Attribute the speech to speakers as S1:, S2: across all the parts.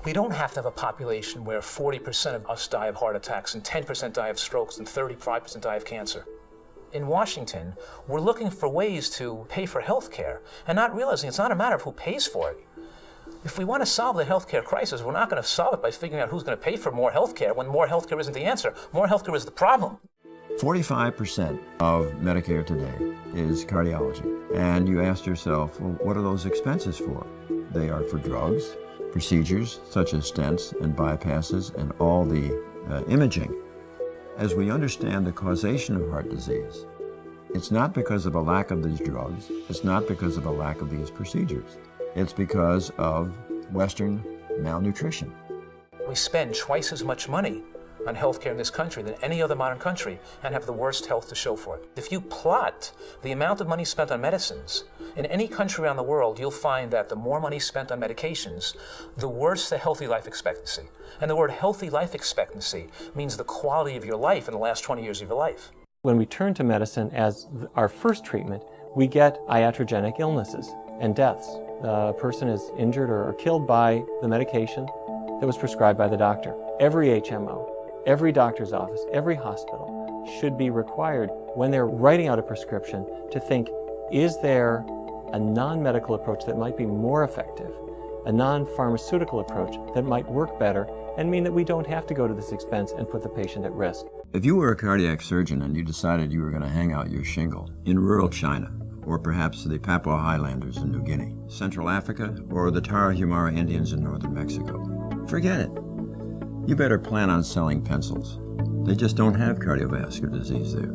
S1: We don't have to have a population where 40% of us die of heart attacks and 10% die of strokes and 35% die of cancer. In Washington, we're looking for ways to pay for health care and not realizing it's not a matter of who pays for it. If we want to solve the healthcare crisis, we're not going to solve it by figuring out who's going to pay for more healthcare when more healthcare isn't the answer. More healthcare is the problem.
S2: 45% of Medicare today is cardiology. And you ask yourself, well, what are those expenses for? They are for drugs, procedures such as stents and bypasses and all the imaging. As we understand the causation of heart disease, it's not because of a lack of these drugs, it's not because of a lack of these procedures. It's because of Western malnutrition.
S1: We spend twice as much money on healthcare in this country than any other modern country and have the worst health to show for it. If you plot the amount of money spent on medicines in any country around the world, you'll find that the more money spent on medications, the worse the healthy life expectancy. And the word healthy life expectancy means the quality of your life in the last 20 years of your life.
S3: When we turn to medicine as our first treatment, we get iatrogenic illnesses and deaths. The person is injured or killed by the medication that was prescribed by the doctor. Every HMO, every doctor's office, every hospital should be required when they're writing out a prescription to think, is there a non-medical approach that might be more effective, a non-pharmaceutical approach that might work better and mean that we don't have to go to this expense and put the patient at risk.
S2: If you were a cardiac surgeon and you decided you were going to hang out your shingle in rural China, or perhaps the Papua Highlanders in New Guinea, Central Africa, or the Tarahumara Indians in northern Mexico, forget it. You better plan on selling pencils. They just don't have cardiovascular disease there.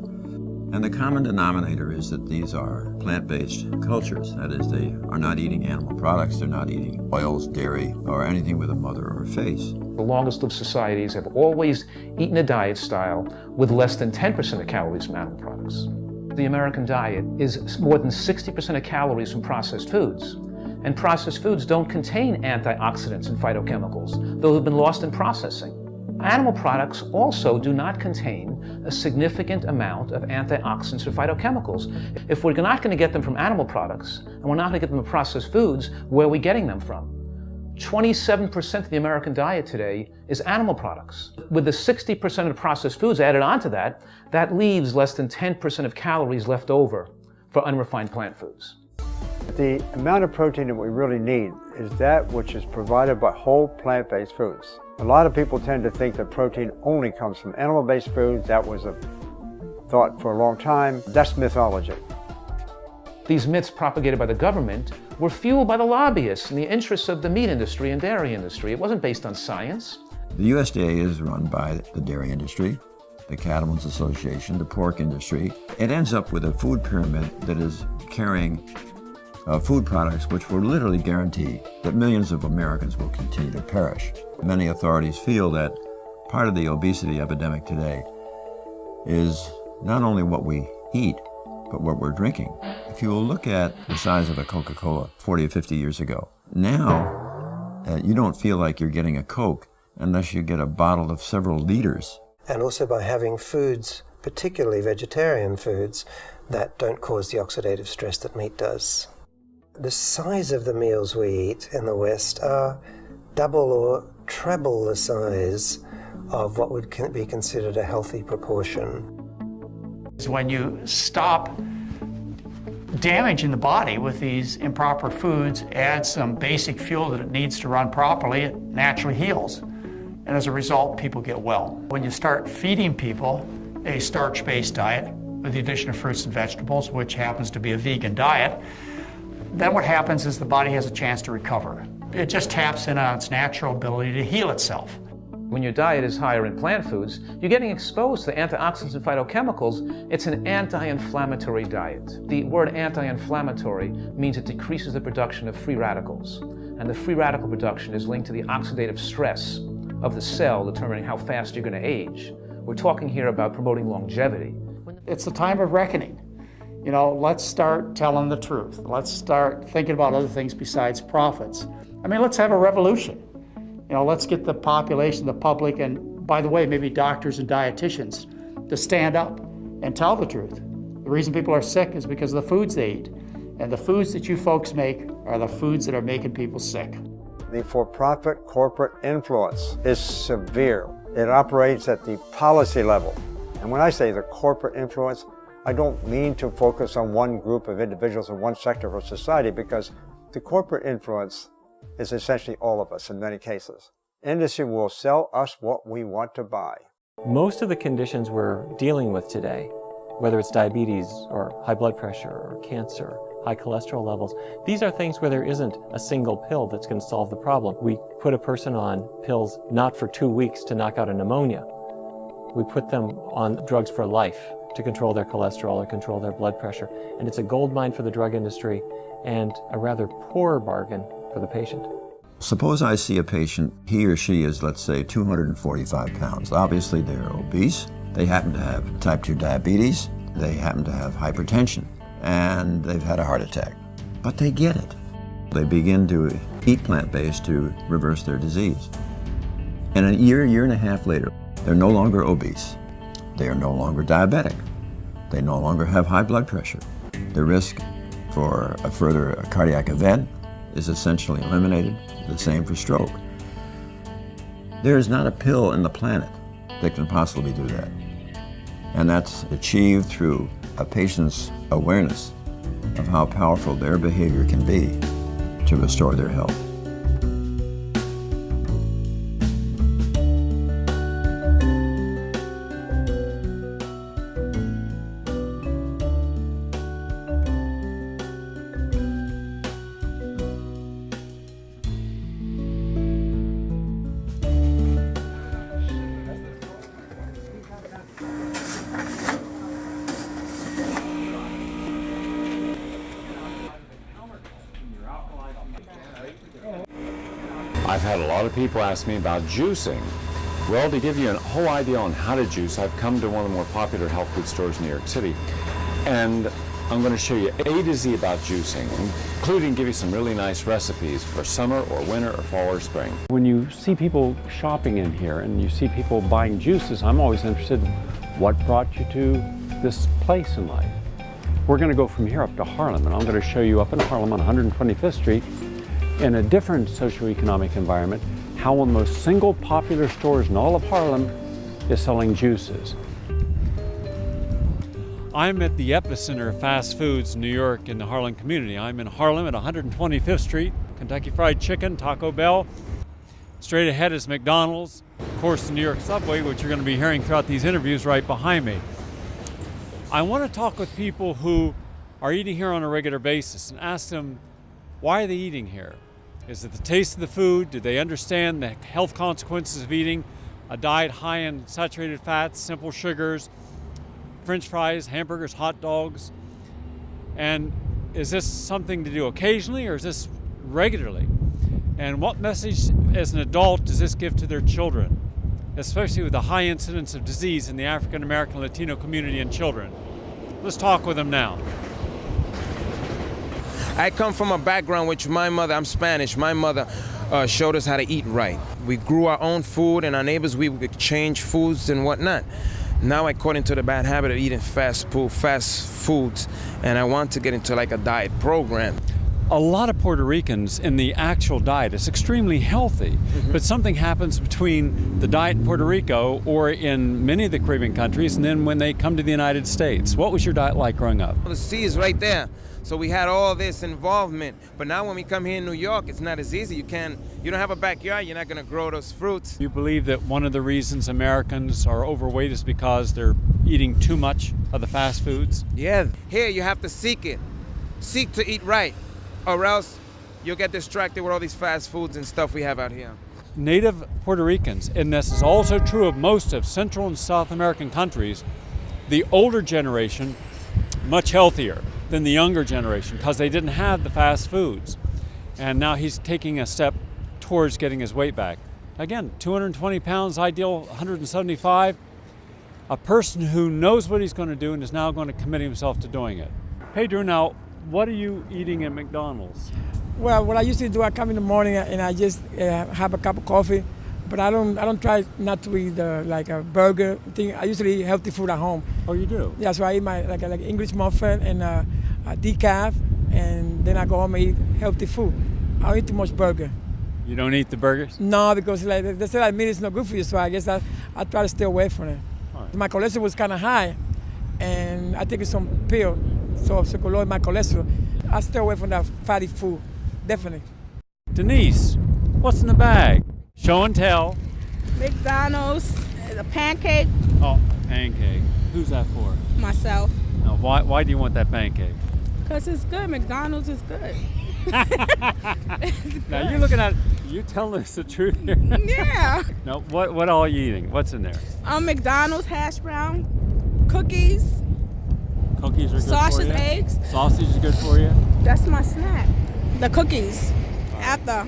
S2: And the common denominator is that these are plant-based cultures. That is, they are not eating animal products, they're not eating oils, dairy, or anything with a mother or a face.
S1: The longest lived societies have always eaten a diet style with less than 10% of calories from animal products. The American diet is more than 60% of calories from processed foods. And processed foods don't contain antioxidants and phytochemicals. Those have been lost in processing. Animal products also do not contain a significant amount of antioxidants or phytochemicals. If we're not going to get them from animal products, and we're not going to get them from processed foods, where are we getting them from? 27% of the American diet today is animal products. With the 60% of processed foods added onto that, that leaves less than 10% of calories left over for unrefined plant foods.
S4: The amount of protein that we really need is that which is provided by whole plant-based foods. A lot of people tend to think that protein only comes from animal-based foods. That was a thought for a long time. That's mythology.
S1: These myths propagated by the government were fueled by the lobbyists and the interests of the meat industry and dairy industry. It wasn't based on science.
S2: The USDA is run by the dairy industry, the Cattlemen's Association, the pork industry. It ends up with a food pyramid that is carrying food products which will literally guarantee that millions of Americans will continue to perish. Many authorities feel that part of the obesity epidemic today is not only what we eat, but what we're drinking. If you will look at the size of a Coca-Cola 40 or 50 years ago, now you don't feel like you're getting a Coke unless you get a bottle of several liters.
S5: And also by having foods, particularly vegetarian foods, that don't cause the oxidative stress that meat does. The size of the meals we eat in the West are double or treble the size of what would be considered a healthy proportion.
S6: When you stop damaging the body with these improper foods, add some basic fuel that it needs to run properly, it naturally heals. And as a result, people get well. When you start feeding people a starch-based diet with the addition of fruits and vegetables, which happens to be a vegan diet, then what happens is the body has a chance to recover. It just taps in on its natural ability to heal itself.
S1: When your diet is higher in plant foods, you're getting exposed to antioxidants and phytochemicals. It's an anti-inflammatory diet. The word anti-inflammatory means it decreases the production of free radicals. And the free radical production is linked to the oxidative stress of the cell, determining how fast you're going to age. We're talking here about promoting longevity.
S6: It's the time of reckoning. You know, let's start telling the truth. Let's start thinking about other things besides profits. I mean, let's have a revolution. You know, let's get the population, the public, and by the way, maybe doctors and dietitians to stand up and tell the truth. The reason people are sick is because of the foods they eat. And the foods that you folks make are the foods that are making people sick.
S4: The for-profit corporate influence is severe. It operates at the policy level. And when I say the corporate influence, I don't mean to focus on one group of individuals in one sector of society, because the corporate influence is essentially all of us in many cases. Industry will sell us what we want to buy.
S3: Most of the conditions we're dealing with today, whether it's diabetes or high blood pressure or cancer, high cholesterol levels, these are things where there isn't a single pill that's going to solve the problem. We put a person on pills not for 2 weeks to knock out a pneumonia. We put them on drugs for life to control their cholesterol or control their blood pressure. And it's a gold mine for the drug industry and a rather poor bargain for the patient.
S2: Suppose I see a patient, he or she is, let's say, 245 pounds. Obviously, they're obese. They happen to have type 2 diabetes. They happen to have hypertension. And they've had a heart attack. But they get it. They begin to eat plant-based to reverse their disease. And a year and a half later, they're no longer obese. They are no longer diabetic. They no longer have high blood pressure. The risk for a further cardiac event is essentially eliminated. The same for stroke. There is not a pill in the planet that can possibly do that. And that's achieved through a patient's awareness of how powerful their behavior can be to restore their health.
S7: I've had a lot of people ask me about juicing. Well, to give you a whole idea on how to juice, I've come to one of the more popular health food stores in New York City, and I'm going to show you A to Z about juicing, including give you some really nice recipes for summer or winter or fall or spring.
S8: When you see people shopping in here and you see people buying juices, I'm always interested in what brought you to this place in life. We're going to go from here up to Harlem, and I'm going to show you up in Harlem on 125th Street, in a different socioeconomic environment, how one of the most single popular stores in all of Harlem is selling juices. I'm at the epicenter of fast foods in New York in the Harlem community. I'm in Harlem at 125th Street, Kentucky Fried Chicken, Taco Bell. Straight ahead is McDonald's, of course the New York subway, which you're going to be hearing throughout these interviews right behind me. I want to talk with people who are eating here on a regular basis and ask them, why are they eating here? Is it the taste of the food? Do they understand the health consequences of eating a diet high in saturated fats, simple sugars, French fries, hamburgers, hot dogs? And is this something to do occasionally, or is this regularly? And what message as an adult does this give to their children, especially with the high incidence of disease in the African American Latino community and children? Let's talk with them now.
S9: I come from a background which my mother, I'm Spanish, my mother showed us how to eat right. We grew our own food, and our neighbors, we would exchange foods and whatnot. Now I caught into the bad habit of eating fast foods, and I want to get into like a diet program.
S8: A lot of Puerto Ricans in the actual diet is extremely healthy, but something happens between the diet in Puerto Rico or in many of the Caribbean countries, and then when they come to the United States. What was your diet like growing up?
S9: The sea is right there. So we had all this involvement, but now when we come here in New York, it's not as easy. You don't have a backyard, you're not gonna grow those fruits.
S8: You believe that one of the reasons Americans are overweight is because they're eating too much of the fast foods?
S9: Yeah, here you have to seek it. Seek to eat right, or else you'll get distracted with all these fast foods and stuff we have out here.
S8: Native Puerto Ricans, and this is also true of most of Central and South American countries, the older generation, much healthier than the younger generation because they didn't have the fast foods. And now he's taking a step towards getting his weight back. Again, 220 pounds, ideal 175. A person who knows what he's going to do and is now going to commit himself to doing it. Pedro, now, what are you eating at McDonald's?
S10: Well, what I usually do, I come in the morning and I just have a cup of coffee, but I don't try not to eat like a burger thing. I usually eat healthy food at home.
S8: Oh, you do?
S10: Yeah, so I eat my like English muffin and a decaf, and then I go home and eat healthy food. I don't eat too much burger.
S8: You don't eat the burgers?
S10: No, because like they say that meat is not good for you, so I guess I try to stay away from it.
S8: Right.
S10: My cholesterol was kind of high, and I take some pill, so to lower my cholesterol. I stay away from that fatty food, definitely.
S8: Denise, what's in the bag? Show and tell.
S11: McDonald's, a pancake.
S8: Oh, pancake. Who's that for?
S11: Myself.
S8: Now, why do you want that pancake?
S11: Because it's good. McDonald's is good.
S8: Now you're looking at, you telling us the truth here.
S11: Yeah.
S8: Now, what all are you eating? What's in there?
S11: McDonald's hash brown, cookies,
S8: Cookies are good
S11: sausage,
S8: for you?
S11: eggs.
S8: Sausage is good for you?
S11: That's my snack. The cookies. After.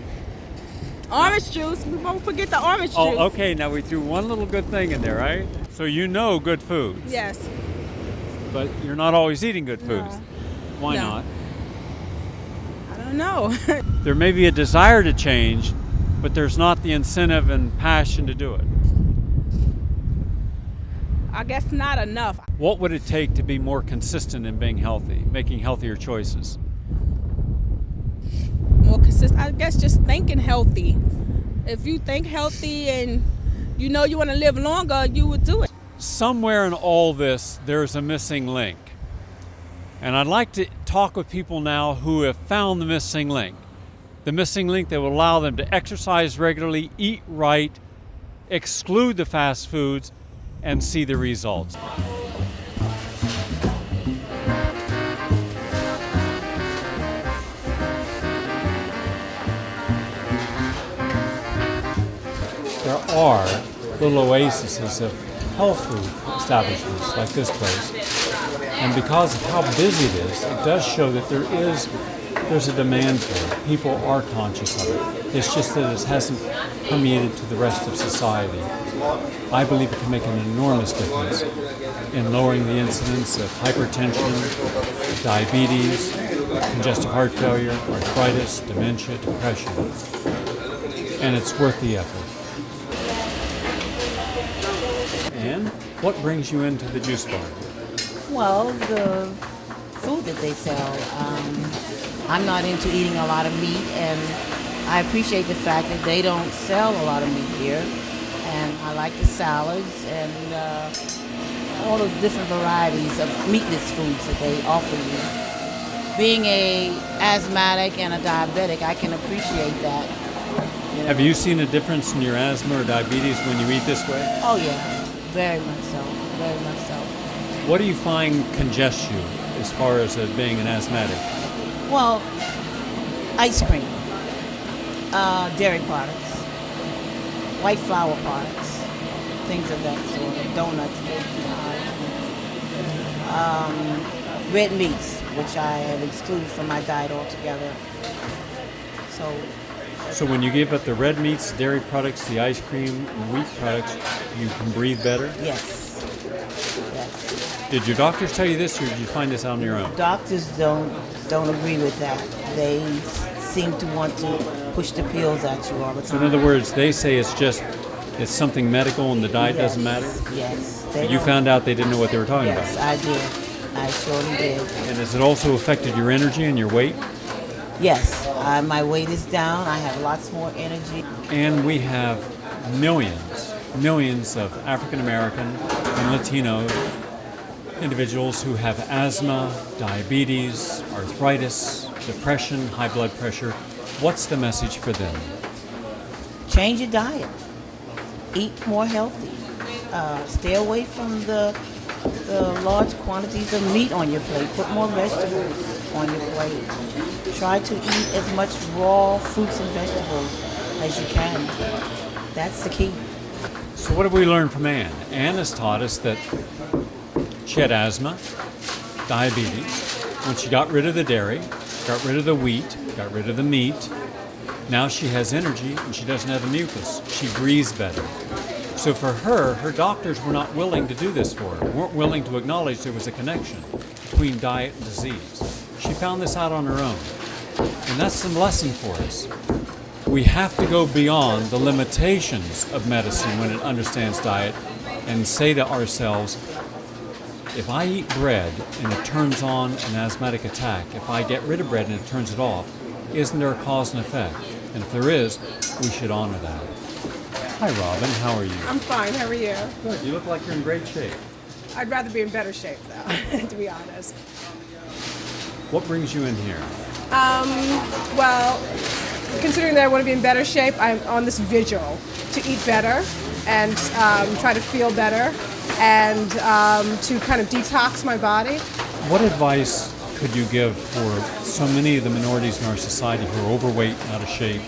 S11: Orange juice. We won't forget the orange juice.
S8: Oh, okay. Now we threw one little good thing in there, right? So you know good foods.
S11: Yes.
S8: But you're not always eating good foods.
S11: No.
S8: Why
S11: No.
S8: not?
S11: I don't know.
S8: There may be a desire to change, but there's not the incentive and passion to do it.
S11: I guess not enough.
S8: What would it take to be more consistent in being healthy, making healthier choices?
S11: More consistent. I guess just thinking healthy. If you think healthy and you know you want to live longer, you would do it.
S8: Somewhere in all this, there's a missing link. And I'd like to talk with people now who have found the missing link. The missing link that will allow them to exercise regularly, eat right, exclude the fast foods, and see the results. There are little oases of health food establishments like this place. And because of how busy it is, it does show that there's a demand for it. People are conscious of it. It's just that it hasn't permeated to the rest of society. I believe it can make an enormous difference in lowering the incidence of hypertension, diabetes, congestive heart failure, arthritis, dementia, depression. And it's worth the effort. And what brings you into the juice bar?
S12: Well, the food that they sell. I'm not into eating a lot of meat, and I appreciate the fact that they don't sell a lot of meat here. And I like the salads and all the different varieties of meatless foods that they offer you. Being a asthmatic and a diabetic, I can appreciate that. You know?
S8: Have you seen a difference in your asthma or diabetes when you eat this way?
S12: Oh yeah, very much so, very much so.
S8: What do you find congests you as far as being an asthmatic?
S12: Well, ice cream, dairy products, white flour products, things of that sort, donuts, red meats, which I have excluded from my diet altogether.
S8: So when you give up the red meats, dairy products, the ice cream, and wheat products, you can breathe better?
S12: Yes. Yes.
S8: Did your doctors tell you this, or did you find this out on your own?
S12: Doctors don't agree with that. They seem to want to push the pills at you all the time.
S8: So in other words, they say it's something medical and the diet doesn't matter?
S12: Yes.
S8: You found out they didn't know what they were talking about?
S12: Yes, I did. I surely did.
S8: And has it also affected your energy and your weight?
S12: Yes. My weight is down. I have lots more energy.
S8: And we have millions of African American and Latino individuals who have asthma, diabetes, arthritis, depression, high blood pressure. What's the message for them?
S12: Change your diet. Eat more healthy. Stay away from the large quantities of meat on your plate. Put more vegetables on your plate. Try to eat as much raw fruits and vegetables as you can. That's the key.
S8: So what have we learned from Ann? Ann has taught us that she had asthma, diabetes. When she got rid of the dairy, got rid of the wheat, got rid of the meat, now she has energy and she doesn't have the mucus. She breathes better. So for her doctors were not willing to do this for her, weren't willing to acknowledge there was a connection between diet and disease. She found this out on her own. And that's some lesson for us. We have to go beyond the limitations of medicine when it understands diet and say to ourselves, if I eat bread and it turns on an asthmatic attack, if I get rid of bread and it turns it off, isn't there a cause and effect? And if there is, we should honor that. Hi, Robin. How are you?
S13: I'm fine. How are you?
S8: Good. You look like you're in great shape.
S13: I'd rather be in better shape, though, to be honest.
S8: What brings you in here?
S13: Well, considering that I want to be in better shape, I'm on this vigil to eat better and try to feel better and to kind of detox my body.
S8: What advice could you give for so many of the minorities in our society who are overweight, out of shape,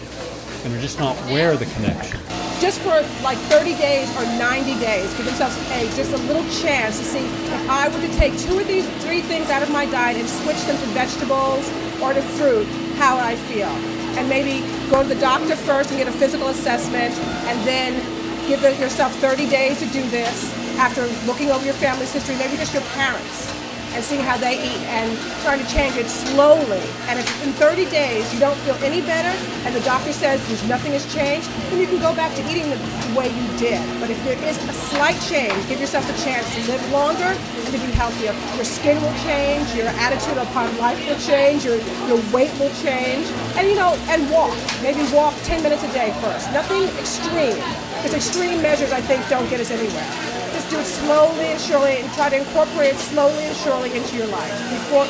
S8: and are just not aware of the connection?
S13: Just for like 30 days or 90 days, give themselves just a little chance to see if I were to take 2 of these 3 things out of my diet and switch them to vegetables or to fruit, how would I feel? And maybe go to the doctor first and get a physical assessment, and then give yourself 30 days to do this after looking over your family's history, maybe just your parents, and seeing how they eat and trying to change it slowly. And if in 30 days you don't feel any better and the doctor says nothing has changed, then you can go back to eating the way you did. But if there is a slight change, give yourself a chance to live longer and to be healthier. Your skin will change, your attitude upon life will change, your weight will change, and and walk. Maybe walk 10 minutes a day first. Nothing extreme, because extreme measures, I think, don't get us anywhere. Just do it slowly and surely and try to incorporate it slowly and surely into your life.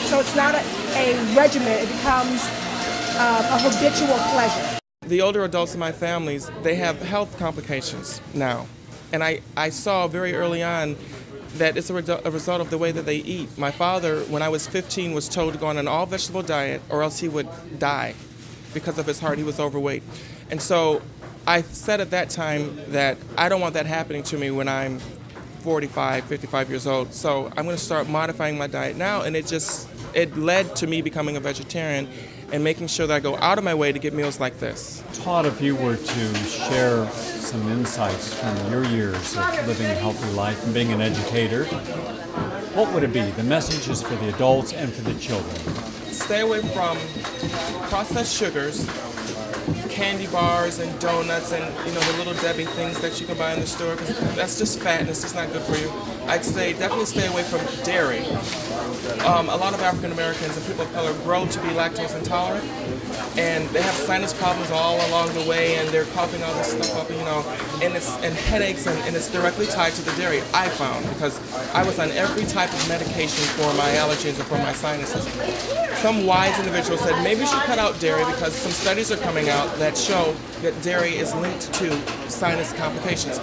S13: So it's not a regimen, it becomes a habitual pleasure.
S14: The older adults in my families, they have health complications now. And I saw very early on that it's a result of the way that they eat. My father, when I was 15, was told to go on an all-vegetable diet or else he would die because of his heart. He was overweight. And so I said at that time that I don't want that happening to me when I'm 45, 55 years old. So I'm going to start modifying my diet now, and it led to me becoming a vegetarian and making sure that I go out of my way to get meals like this.
S8: Todd, if you were to share some insights from your years of living a healthy life and being an educator, what would it be? The messages for the adults and for the children.
S14: Stay away from processed sugars, candy bars and donuts and the Little Debbie things that you can buy in the store, because that's just fat and it's just not good for you. I'd say definitely stay away from dairy. A lot of African Americans and people of color grow to be lactose intolerant, and they have sinus problems all along the way, and they're coughing all this stuff up, and headaches, and it's directly tied to the dairy, I found, because I was on every type of medication for my allergies and for my sinuses. Some wise individuals said maybe you should cut out dairy because some studies are coming out that show that dairy is linked to sinus complications.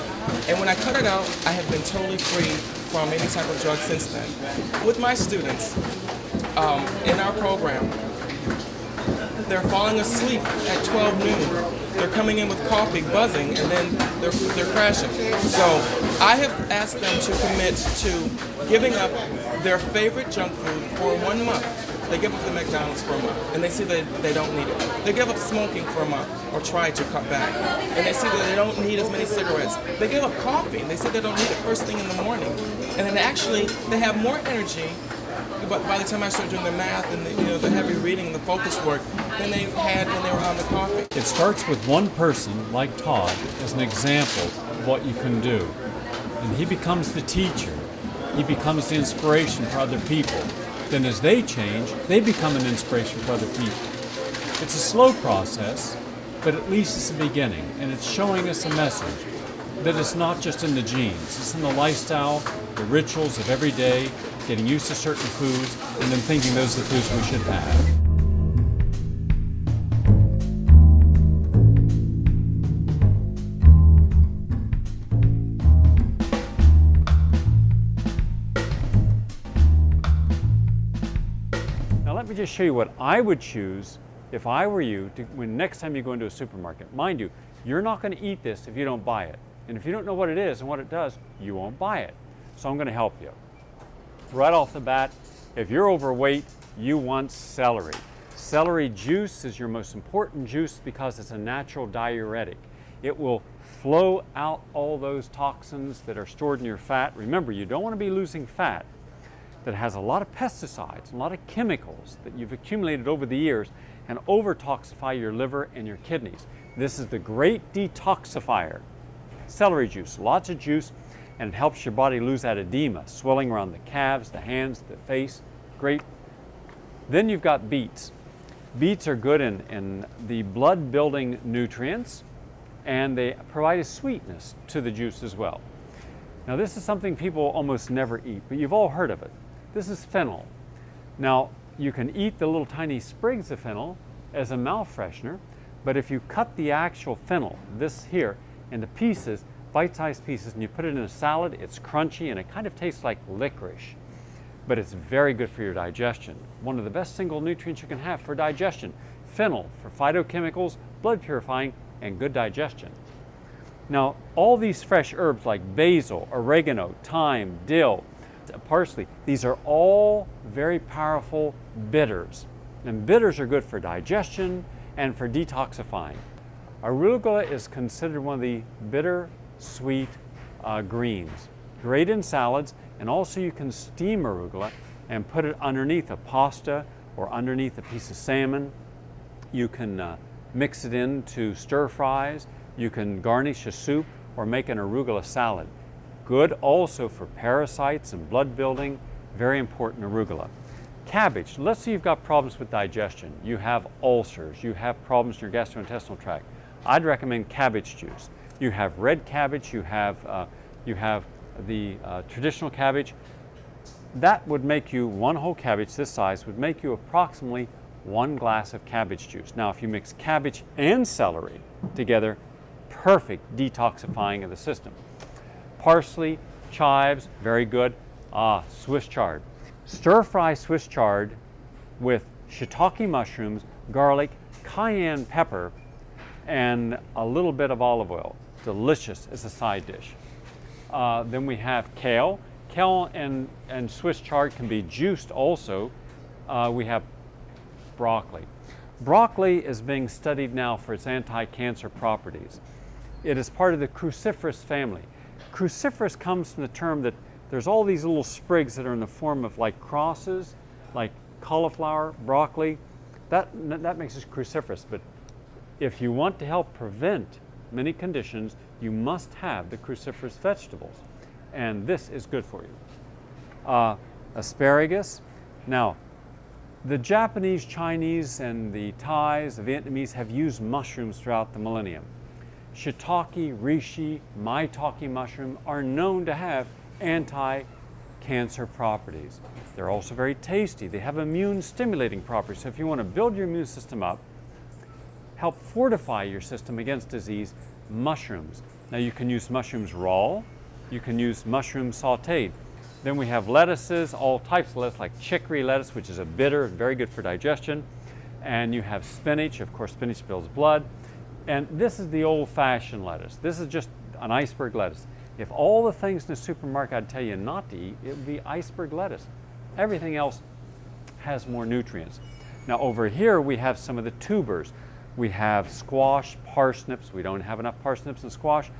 S14: And when I cut it out, I have been totally free from any type of drug since then. With my students in our program, they're falling asleep at 12 noon. They're coming in with coffee, buzzing, and then they're crashing. So I have asked them to commit to giving up their favorite junk food for 1 month. They give up the McDonald's for a month, and they see that they don't need it. They give up smoking for a month, or try to cut back, and they see that they don't need as many cigarettes. They give up coffee, and they say they don't need it first thing in the morning. And then actually, they have more energy, but by the time I start doing the math and the heavy reading and the focus work, than they had when they were on the coffee.
S8: It starts with one person, like Todd, as an example of what you can do. And he becomes the teacher. He becomes the inspiration for other people. Then as they change, they become an inspiration for other people. It's a slow process, but at least it's the beginning, and it's showing us a message that it's not just in the genes, it's in the lifestyle, the rituals of every day, getting used to certain foods, and then thinking those are the foods we should have. Let me just show you what I would choose if I were you when next time you go into a supermarket. Mind you, you're not going to eat this if you don't buy it. And if you don't know what it is and what it does, you won't buy it. So I'm going to help you. Right off the bat, if you're overweight, you want celery. Celery juice is your most important juice because it's a natural diuretic. It will flow out all those toxins that are stored in your fat. Remember, you don't want to be losing fat that has a lot of pesticides, a lot of chemicals that you've accumulated over the years and over-toxify your liver and your kidneys. This is the great detoxifier. Celery juice, lots of juice, and it helps your body lose that edema, swelling around the calves, the hands, the face. Great. Then you've got beets. Beets are good in the blood-building nutrients, and they provide a sweetness to the juice as well. Now this is something people almost never eat, but you've all heard of it. This is fennel. Now you can eat the little tiny sprigs of fennel as a mouth freshener, but if you cut the actual fennel, this here, into pieces, bite-sized pieces, and you put it in a salad, it's crunchy and it kind of tastes like licorice, but it's very good for your digestion. One of the best single nutrients you can have for digestion. Fennel for phytochemicals, blood purifying, and good digestion. Now, all these fresh herbs like basil, oregano, thyme, dill, parsley, these are all very powerful bitters. And bitters are good for digestion and for detoxifying. Arugula is considered one of the bitter, sweet greens. Great in salads, and also you can steam arugula and put it underneath a pasta or underneath a piece of salmon. You can mix it into stir fries. You can garnish a soup or make an arugula salad. Good also for parasites and blood building. Very important, arugula. Cabbage. Let's say you've got problems with digestion. You have ulcers. You have problems in your gastrointestinal tract. I'd recommend cabbage juice. You have red cabbage. You have the traditional cabbage. That would make you, one whole cabbage this size would make you approximately 1 glass of cabbage juice. Now if you mix cabbage and celery together, perfect detoxifying of the system. Parsley, chives, very good. Swiss chard. Stir fry Swiss chard with shiitake mushrooms, garlic, cayenne pepper, and a little bit of olive oil. Delicious as a side dish. Then we have kale. Kale and Swiss chard can be juiced also. We have broccoli. Broccoli is being studied now for its anti-cancer properties. It is part of the cruciferous family. Cruciferous comes from the term that there's all these little sprigs that are in the form of like crosses, like cauliflower, broccoli. That makes us cruciferous. But if you want to help prevent many conditions, you must have the cruciferous vegetables. And this is good for you. Asparagus. Now, the Japanese, Chinese, and the Thais, the Vietnamese have used mushrooms throughout the millennium. Shiitake, reishi, maitake mushroom are known to have anti-cancer properties. They're also very tasty. They have immune stimulating properties. So if you want to build your immune system up, help fortify your system against disease, mushrooms. Now you can use mushrooms raw, you can use mushrooms sauteed. Then we have lettuces, all types of lettuce, like chicory lettuce, which is a bitter, very good for digestion. And you have spinach. Of course, spinach spills blood. And this is the old-fashioned lettuce. This is just an iceberg lettuce. If all the things in the supermarket I'd tell you not to eat, it would be iceberg lettuce. Everything else has more nutrients. Now over here we have some of the tubers. We have squash, parsnips. We don't have enough parsnips and squash.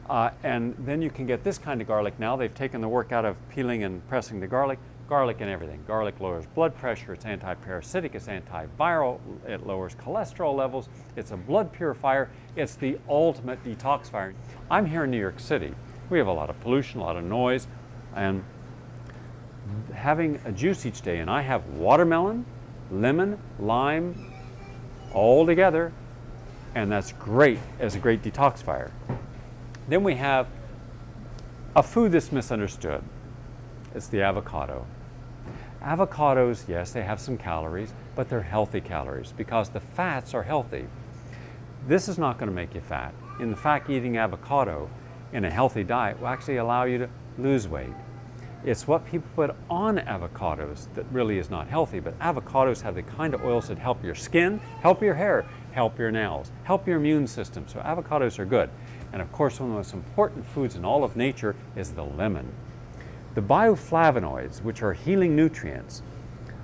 S8: And then you can get this kind of garlic now. They've taken the work out of peeling and pressing the garlic. Garlic and everything. Garlic lowers blood pressure, it's anti-parasitic, it's antiviral, it lowers cholesterol levels, it's a blood purifier, it's the ultimate detoxifier. I'm here in New York City. We have a lot of pollution, a lot of noise, and having a juice each day, and I have watermelon, lemon, lime, all together, and that's great as a great detoxifier. Then we have a food that's misunderstood. It's the avocado. Avocados, yes, they have some calories, but they're healthy calories because the fats are healthy. This is not going to make you fat. In fact, eating avocado in a healthy diet will actually allow you to lose weight. It's what people put on avocados that really is not healthy, but avocados have the kind of oils that help your skin, help your hair, help your nails, help your immune system. So avocados are good. And of course, one of the most important foods in all of nature is the lemon. The bioflavonoids, which are healing nutrients,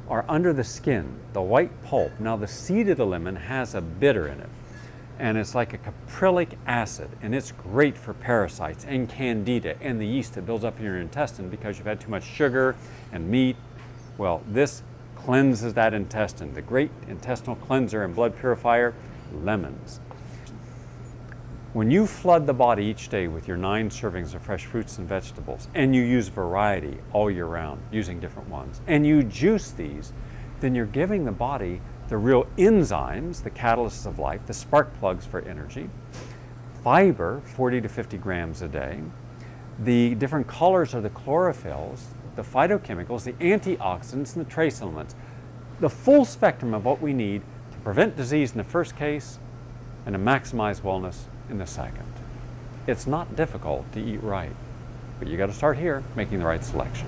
S8: are under the skin, the white pulp. Now the seed of the lemon has a bitter in it, and it's like a caprylic acid, and it's great for parasites and candida and the yeast that builds up in your intestine because you've had too much sugar and meat. Well, this cleanses that intestine. The great intestinal cleanser and blood purifier, lemons. When you flood the body each day with your 9 servings of fresh fruits and vegetables, and you use variety all year round, using different ones, and you juice these, then you're giving the body the real enzymes, the catalysts of life, the spark plugs for energy, fiber, 40 to 50 grams a day, the different colors are the chlorophylls, the phytochemicals, the antioxidants, and the trace elements. The full spectrum of what we need to prevent disease in the first case and to maximize wellness in the second. It's not difficult to eat right, but you got to start here, making the right selection.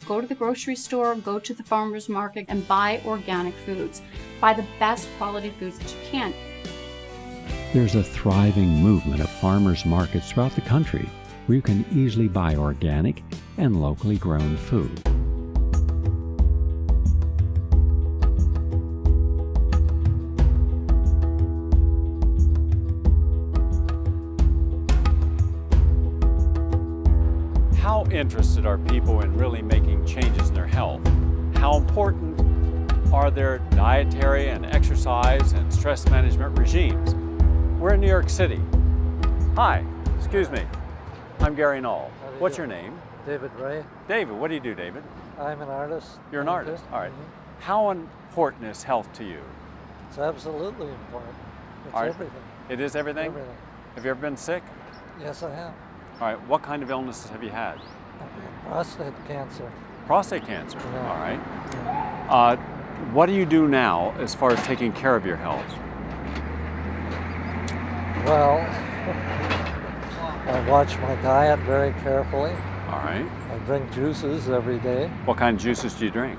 S15: Go to the grocery store, go to the farmer's market, and buy organic foods. Buy the best quality foods that you can.
S16: There's a thriving movement of farmers markets throughout the country where you can easily buy organic and locally grown food.
S8: How interested are people in really making changes in their health? How important are their dietary and exercise and stress management regimes? We're in New York City. Hi, excuse me. I'm Gary Null. What's your name?
S17: David Ray.
S8: David, what do you do, David?
S17: I'm an artist.
S8: You're an artist, all right. How important is health to you?
S17: It's absolutely important. It's everything.
S8: It is everything?
S17: Everything.
S8: Have you ever been sick?
S17: Yes, I have.
S8: All right, what kind of illnesses have you had?
S17: Prostate cancer.
S8: Prostate cancer,
S17: Yeah.
S8: all right. What do you do now as far as taking care of your health?
S17: Well, I watch my diet very carefully.
S8: All right.
S17: I drink juices every day.
S8: What kind of juices do you drink?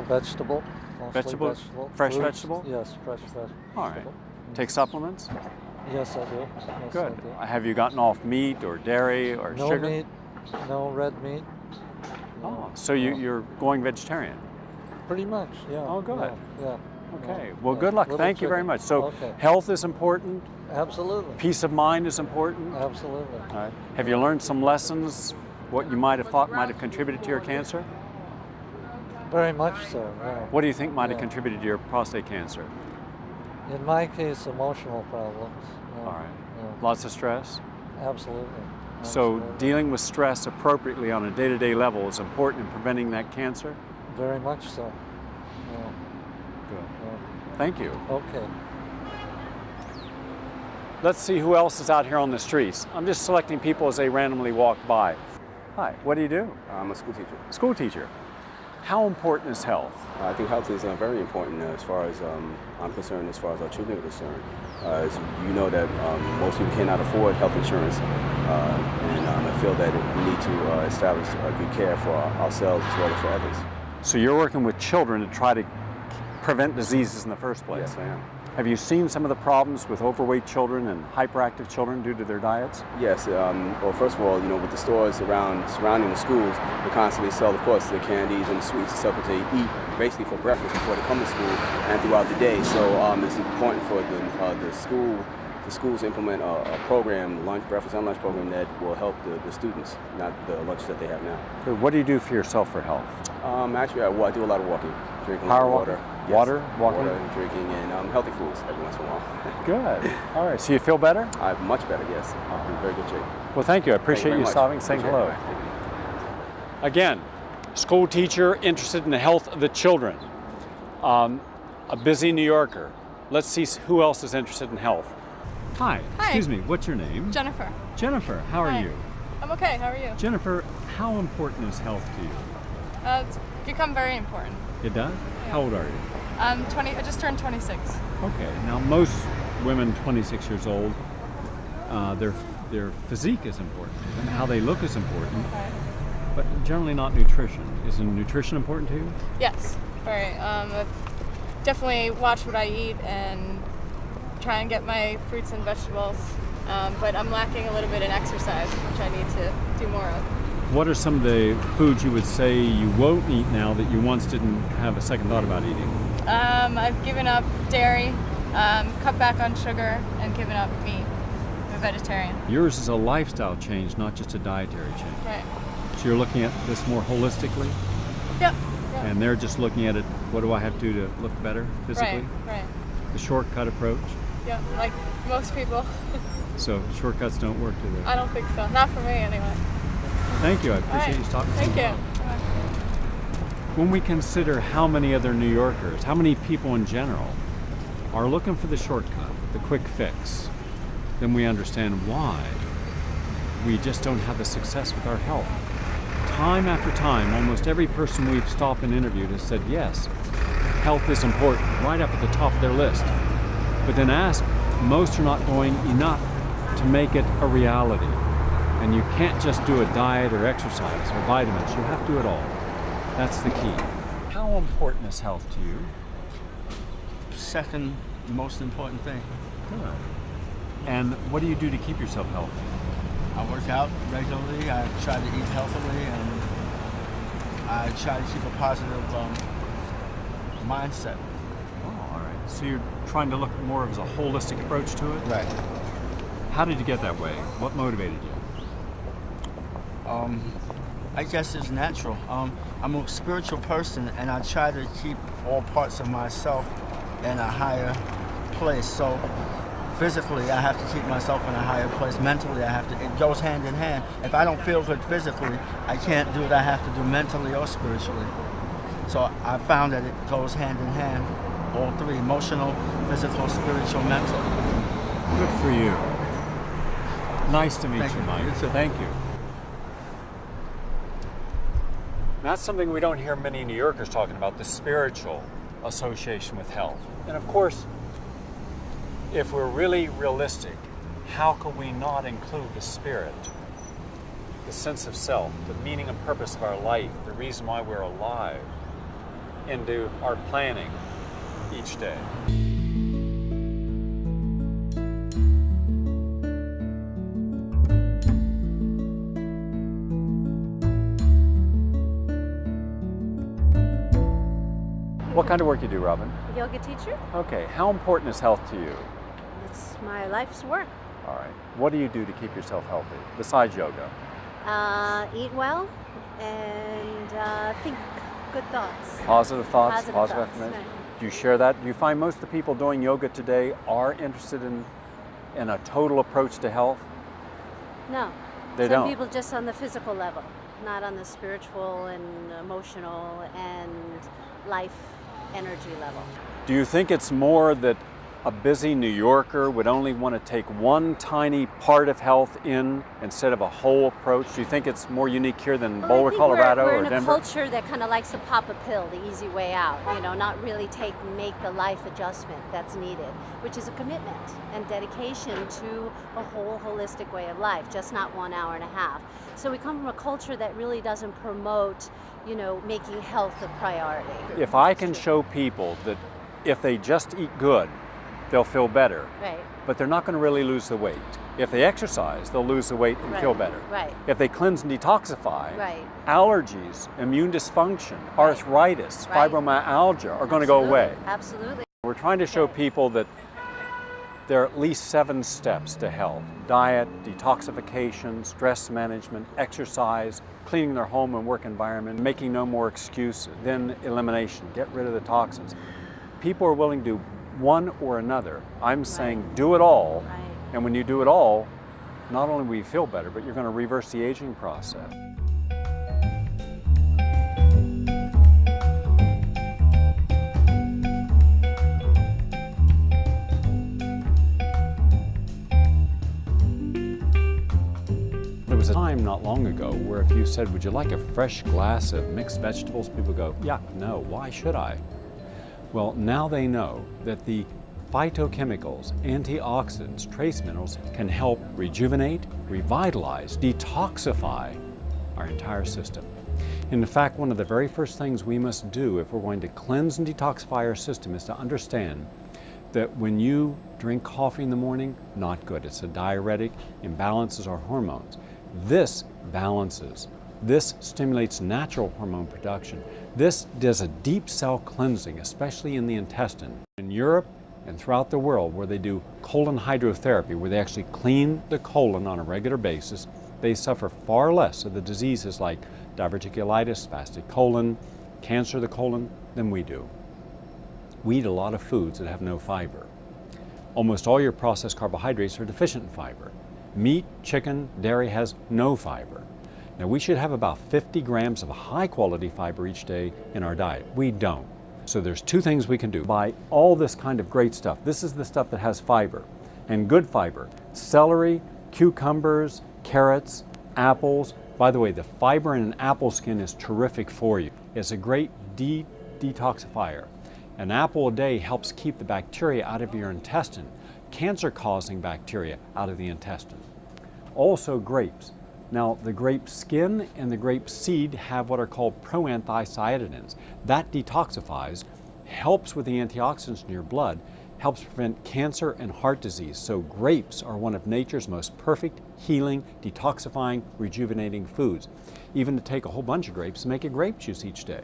S17: Vegetable. Mostly
S8: Vegetable?
S17: vegetable.
S8: Fresh
S17: Fruits.
S8: vegetable?
S17: Yes, fresh vegetable.
S8: All right. Take supplements?
S17: Yes, I do. Yes,
S8: Good.
S17: I do.
S8: Have you gotten off meat or dairy or
S17: No
S8: sugar?
S17: meat, no red meat.
S8: Oh, so you're going vegetarian?
S17: Pretty much, yeah.
S8: Oh, good.
S17: Yeah.
S8: Okay.
S17: Yeah.
S8: Well,
S17: Yeah.
S8: good luck.
S17: Little
S8: Thank you very
S17: chicken.
S8: much. So
S17: Okay.
S8: health is important.
S17: Absolutely.
S8: Peace of mind is important.
S17: Absolutely.
S8: All right. Have you learned some lessons, what you might have thought might have contributed to your cancer?
S17: Very much so, yeah.
S8: What do you think might have
S17: Yeah.
S8: contributed to your prostate cancer?
S17: In my case, emotional problems. Yeah.
S8: All right.
S17: Yeah.
S8: Lots of stress?
S17: Absolutely.
S8: So
S17: Absolutely.
S8: dealing with stress appropriately on a day-to-day level is important in preventing that cancer?
S17: Very much so. Yeah.
S8: Good.
S17: Yeah.
S8: Thank you.
S17: Okay.
S8: Let's see who else is out here on the streets. I'm just selecting people as they randomly walk by. Hi, what do you do?
S18: I'm a school teacher.
S8: School teacher. How important is health?
S18: I think health is very important as far as I'm concerned, as far as our children are concerned. As you know that most people cannot afford health insurance, and I feel that we need to establish good care for ourselves as well as for others.
S8: So you're working with children to try to prevent diseases in the first place?
S18: Yes, I am.
S8: Have you seen some of the problems with overweight children and hyperactive children due to their diets?
S18: Yes. Well, first of all, with the stores surrounding the schools, they constantly sell, of course, the candies and the sweets and stuff that they eat basically for breakfast before they come to school and throughout the day. So it's important for the schools implement a program, breakfast and lunch program that will help the students, not the lunches that they have now.
S8: So what do you do for yourself for health?
S18: Actually, I do a lot of walking, drinking a lot
S8: Power
S18: of
S8: walking?
S18: water. Yes.
S8: Water? Walking?
S18: Water and drinking, and healthy foods every once in a while.
S8: Good. All right. So you feel better?
S18: I'm much better, yes. I'm in very good shape.
S8: Well, thank you. I appreciate you stopping and saying hello. Again, school teacher interested in the health of the children. A busy New Yorker. Let's see who else is interested in health. Hi.
S19: Hi.
S8: Excuse me. What's your name?
S19: Jennifer.
S8: Jennifer. How are
S19: Hi.
S8: you?
S19: I'm okay. How are you?
S8: Jennifer, how important is health to you?
S19: It's become very important.
S8: It does?
S19: Yeah.
S8: How old are you?
S19: I'm 20. I just turned 26.
S8: Okay. Now, most women 26 years old, their physique is important, and how they look is important, but generally not nutrition. Is nutrition important to you?
S19: Yes, very. I've definitely watch what I eat and try and get my fruits and vegetables, but I'm lacking a little bit in exercise, which I need to do more of.
S8: What are some of the foods you would say you won't eat now that you once didn't have a second thought about eating?
S19: I've given up dairy, cut back on sugar, and given up meat. I'm a vegetarian.
S8: Yours is a lifestyle change, not just a dietary change.
S19: Right.
S8: So you're looking at this more holistically?
S19: Yep.
S8: And they're just looking at it, what do I have to do to look better physically?
S19: Right.
S8: The shortcut approach?
S19: Yeah, like most people.
S8: So shortcuts don't work, do they?
S19: I don't think so. Not for me, anyway.
S8: Thank you. I appreciate you stopping.
S19: Thank you.
S8: When we consider how many other New Yorkers, how many people in general, are looking for the shortcut, the quick fix, then we understand why we just don't have the success with our health. Time after time, almost every person we've stopped and interviewed has said, yes, health is important, right up at the top of their list. But then ask, most are not doing enough to make it a reality. And you can't just do a diet or exercise or vitamins, you have to do it all. That's the key. How important is health to you?
S20: Second most important thing.
S8: Good. And what do you do to keep yourself healthy?
S20: I work out regularly, I try to eat healthily, and I try to keep a positive mindset.
S8: Oh, all right. So you're trying to look more as a holistic approach to it?
S20: Right.
S8: How did you get that way? What motivated you?
S20: I guess it's natural. I'm a spiritual person, and I try to keep all parts of myself in a higher place. So physically, I have to keep myself in a higher place. Mentally, I have to. It goes hand in hand. If I don't feel good physically, I can't do what I have to do mentally or spiritually. So I found that it goes hand in hand, all three: emotional, physical, spiritual, mental.
S8: Good for you. Nice to meet you, Mike. Thank you. That's something we don't hear many New Yorkers talking about, the spiritual association with health. And of course, if we're really realistic, how can we not include the spirit, the sense of self, the meaning and purpose of our life, the reason why we're alive, into our planning each day? What kind of work you do, Robin?
S21: Yoga teacher.
S8: Okay, how important is health to you?
S21: It's my life's work.
S8: All right. What do you do to keep yourself healthy besides yoga?
S21: Eat well and think good thoughts.
S8: Positive thoughts, positive
S21: thoughts,
S8: affirmation.
S21: right.
S8: Do you share that? Do you find most of the people doing yoga today are interested in a total approach to health?
S21: No.
S8: They
S21: Some
S8: don't.
S21: people just on the physical level, not on the spiritual and emotional and life energy level.
S8: Do you think it's more that a busy New Yorker would only want to take one tiny part of health in instead of a whole approach? Do you think it's more unique here than Boulder, Colorado,
S21: we're
S8: or
S21: in a
S8: Denver?
S21: culture that kind of likes to pop a pill, the easy way out, not really make the life adjustment that's needed, which is a commitment and dedication to a whole holistic way of life, just not 1 hour and a half. So we come from a culture that really doesn't promote, making health a priority.
S8: If I can show people that if they just eat good, they'll feel better.
S21: Right.
S8: But they're not going to really lose the weight. If they exercise, they'll lose the weight and feel better.
S21: Right.
S8: If they cleanse and detoxify,
S21: right.
S8: allergies, immune dysfunction, arthritis, fibromyalgia are going to go away.
S21: Absolutely.
S8: We're trying to show people that there are at least 7 steps to health: diet, detoxification, stress management, exercise, cleaning their home and work environment, making no more excuses, then elimination, get rid of the toxins. People are willing to do one or another. I'm saying do it all, and when you do it all, not only will you feel better, but you're going to reverse the aging process. There was a time not long ago where if you said, would you like a fresh glass of mixed vegetables? People go, yuck, no, why should I? Well, now they know that the phytochemicals, antioxidants, trace minerals can help rejuvenate, revitalize, detoxify our entire system. In fact, one of the very first things we must do if we're going to cleanse and detoxify our system is to understand that when you drink coffee in the morning, not good. It's a diuretic, imbalances our hormones. This balances. This stimulates natural hormone production. This does a deep cell cleansing, especially in the intestine. In Europe and throughout the world, where they do colon hydrotherapy, where they actually clean the colon on a regular basis, they suffer far less of the diseases like diverticulitis, spastic colon, cancer of the colon than we do. We eat a lot of foods that have no fiber. Almost all your processed carbohydrates are deficient in fiber. Meat, chicken, dairy has no fiber.
S16: Now, we should have about 50 grams of high quality fiber each day in our diet. We don't. So there's two things we can do. Buy all this kind of great stuff. This is the stuff that has fiber, and good fiber. Celery, cucumbers, carrots, apples. By the way, the fiber in an apple skin is terrific for you. It's a great detoxifier. An apple a day helps keep the bacteria out of your intestine, cancer-causing bacteria out of the intestine. Also grapes. Now, the grape skin and the grape seed have what are called proanthocyanidins. That detoxifies, helps with the antioxidants in your blood, helps prevent cancer and heart disease. So grapes are one of nature's most perfect healing, detoxifying, rejuvenating foods. Even to take a whole bunch of grapes and make a grape juice each day.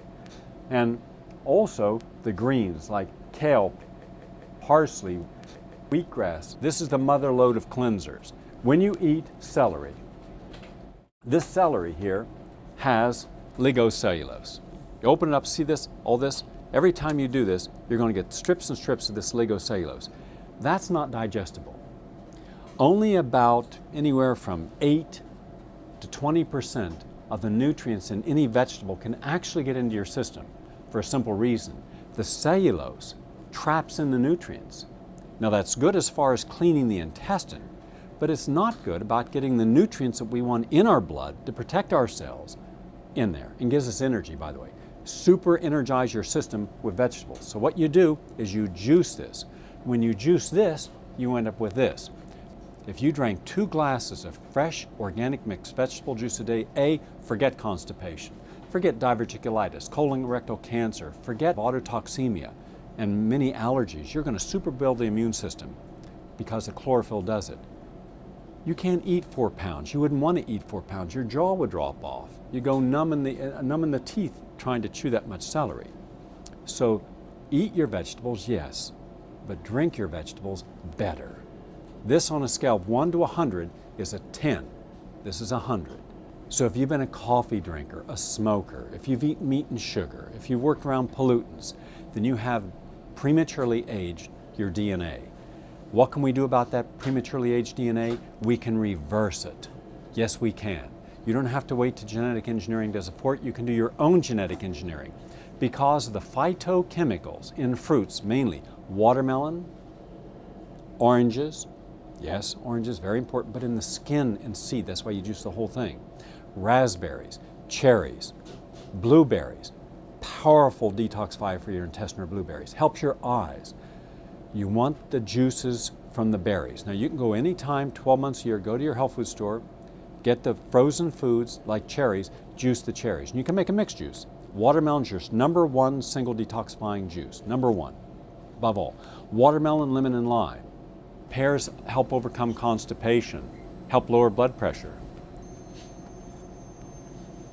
S16: And also the greens like kale, parsley, wheatgrass. This is the mother lode of cleansers. When you eat celery, this celery here has ligocellulose. You open it up, see this, all this? Every time you do this, you're going to get strips and strips of this ligocellulose. That's not digestible. Only about anywhere from 8 to 20% of the nutrients in any vegetable can actually get into your system for a simple reason. The cellulose traps in the nutrients. Now that's good as far as cleaning the intestine, but it's not good about getting the nutrients that we want in our blood to protect our cells in there, and gives us energy, by the way. Super energize your system with vegetables. So what you do is you juice this. When you juice this, you end up with this. If you drank 2 glasses of fresh, organic mixed vegetable juice a day, forget constipation, forget diverticulitis, colorectal cancer, forget autotoxemia, and many allergies. You're going to super build the immune system because the chlorophyll does it. You can't eat 4 pounds. You wouldn't want to eat 4 pounds. Your jaw would drop off. You go numb in the teeth trying to chew that much celery. So eat your vegetables, yes, but drink your vegetables better. This on a scale of 1 to 100 is a 10. This is 100. So if you've been a coffee drinker, a smoker, if you've eaten meat and sugar, if you've worked around pollutants, then you have prematurely aged your DNA. What can we do about that prematurely aged DNA? We can reverse it. Yes, we can. You don't have to wait till genetic engineering does it for it. You can do your own genetic engineering. Because of the phytochemicals in fruits, mainly watermelon, oranges, yes, oranges, very important, but in the skin and seed, that's why you juice the whole thing. Raspberries, cherries, blueberries, powerful detoxifier for your intestine or blueberries. Helps your eyes. You want the juices from the berries. Now you can go anytime, 12 months a year, go to your health food store, get the frozen foods like cherries, juice the cherries. And you can make a mixed juice. Watermelon's your #1 single detoxifying juice, #1, above all. Watermelon, lemon, and lime. Pears help overcome constipation, help lower blood pressure.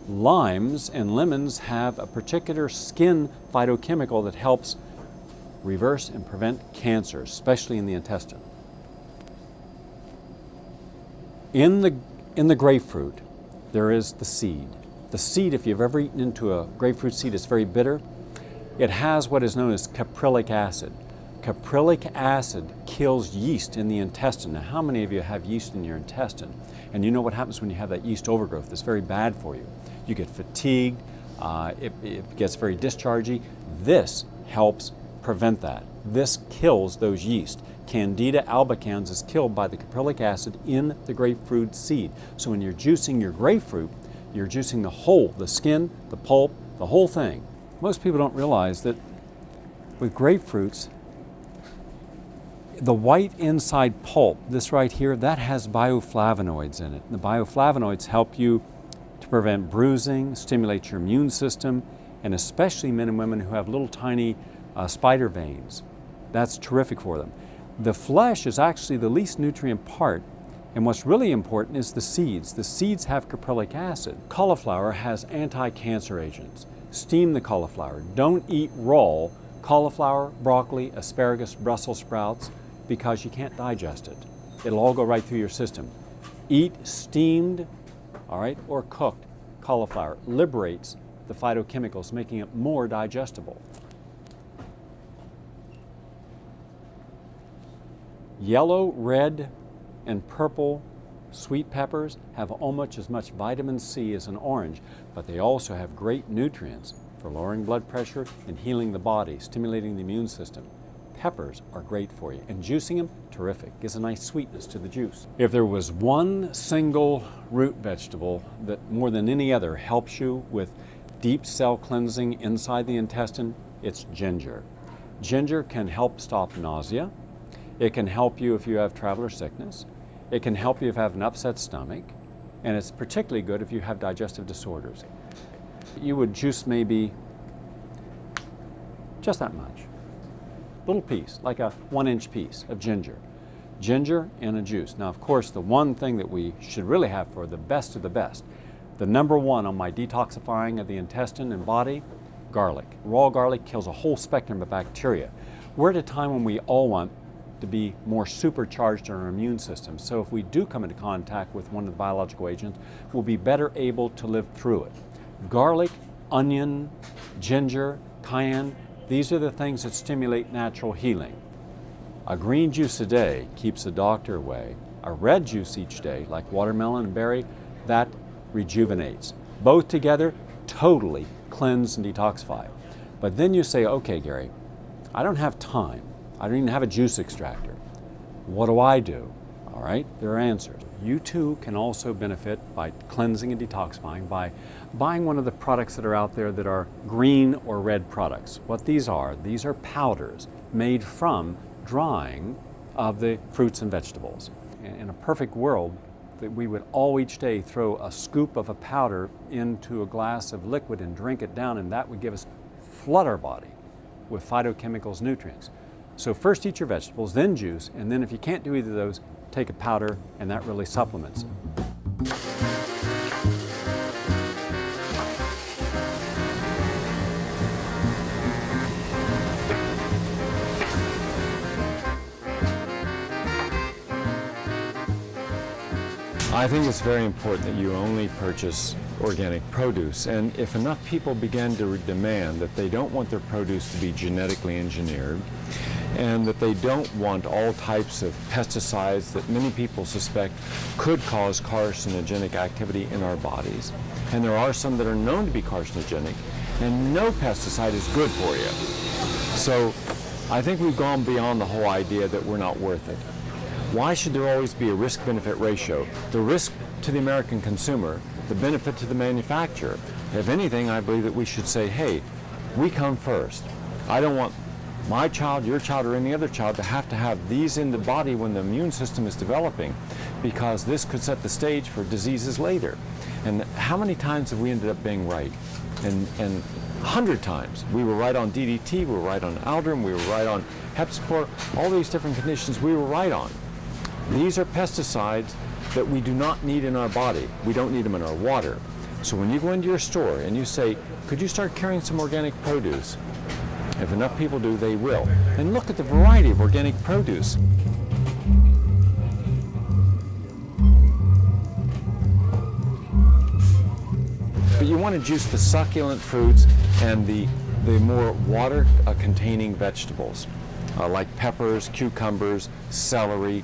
S16: Limes and lemons have a particular skin phytochemical that helps reverse and prevent cancer, especially in the intestine. In the grapefruit, there is the seed. The seed, if you've ever eaten into a grapefruit seed, is very bitter. It has what is known as caprylic acid. Caprylic acid kills yeast in the intestine. Now, how many of you have yeast in your intestine? And you know what happens when you have that yeast overgrowth? It's very bad for you. You get fatigued, it gets very dischargy. This helps prevent that. This kills those yeast. Candida albicans is killed by the caprylic acid in the grapefruit seed. So when you're juicing your grapefruit, you're juicing the whole, the skin, the pulp, the whole thing. Most people don't realize that with grapefruits, the white inside pulp, this right here, that has bioflavonoids in it. The bioflavonoids help you to prevent bruising, stimulate your immune system, and especially men and women who have little tiny spider veins. That's terrific for them. The flesh is actually the least nutrient part, and what's really important is the seeds. The seeds have caprylic acid. Cauliflower has anti-cancer agents. Steam the cauliflower. Don't eat raw cauliflower, broccoli, asparagus, Brussels sprouts, because you can't digest it. It'll all go right through your system. Eat steamed, all right, or cooked cauliflower. Liberates the phytochemicals, making it more digestible. Yellow, red, and purple Sweet peppers have almost as much vitamin C as an orange, but they also have great nutrients for lowering blood pressure and healing the body, stimulating the immune system. Peppers are great for you, and juicing them, terrific. Gives a nice sweetness to the juice. If there was one single root vegetable that more than any other helps you with deep cell cleansing inside the intestine, it's ginger. Ginger can help stop nausea. It can help you if you have traveler sickness. It can help you if you have an upset stomach. And it's particularly good if you have digestive disorders. You would juice maybe just that much. Little piece, like a 1-inch piece of ginger. Ginger in a juice. Now, of course, the one thing that we should really have for the best of the best, the number one on my detoxifying of the intestine and body, garlic. Raw garlic kills a whole spectrum of bacteria. We're at a time when we all want to be more supercharged in our immune system. So if we do come into contact with one of the biological agents, we'll be better able to live through it. Garlic, onion, ginger, cayenne, these are the things that stimulate natural healing. A green juice a day keeps the doctor away. A red juice each day, like watermelon and berry, that rejuvenates. Both together totally cleanse and detoxify. But then you say, okay, Gary, I don't have time. I don't even have a juice extractor. What do I do? All right, there are answers. You too can also benefit by cleansing and detoxifying by buying one of the products that are out there that are green or red products. What these are powders made from drying of the fruits and vegetables. In a perfect world, that we would all each day throw a scoop of a powder into a glass of liquid and drink it down, and that would give us, flood our body with phytochemicals, nutrients. So first eat your vegetables, then juice, and then if you can't do either of those, take a powder, and that really supplements it.
S7: I think it's very important that you only purchase organic produce, and if enough people begin to demand that they don't want their produce to be genetically engineered, and that they don't want all types of pesticides that many people suspect could cause carcinogenic activity in our bodies, and there are some that are known to be carcinogenic, and no pesticide is good for you. So I think we've gone beyond the whole idea that we're not worth it. Why should there always be a risk-benefit ratio? The risk to the American consumer, the benefit to the manufacturer. If anything, I believe that we should say, hey, we come first. I don't want my child, your child, or any other child to have these in the body when the immune system is developing, because this could set the stage for diseases later. And how many times have we ended up being right? And 100 times. We were right on DDT, we were right on Aldrin, we were right on Hepzicor, all these different conditions we were right on. These are pesticides that we do not need in our body. We don't need them in our water. So when you go into your store and you say, could you start carrying some organic produce? If enough people do, they will. And look at the variety of organic produce. But you want to juice the succulent fruits and the more water-containing vegetables, like peppers, cucumbers, celery.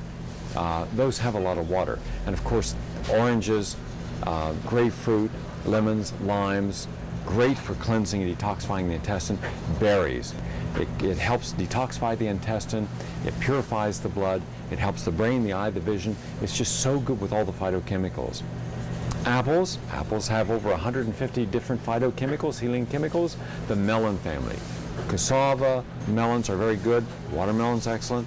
S7: Those have a lot of water. And of course, oranges, grapefruit, lemons, limes, great for cleansing and detoxifying the intestine. Berries. It helps detoxify the intestine. It purifies the blood. It helps the brain, the eye, the vision. It's just so good with all the phytochemicals. Apples have over 150 different phytochemicals, healing chemicals. The melon family. Cassava, melons are very good. Watermelon's excellent.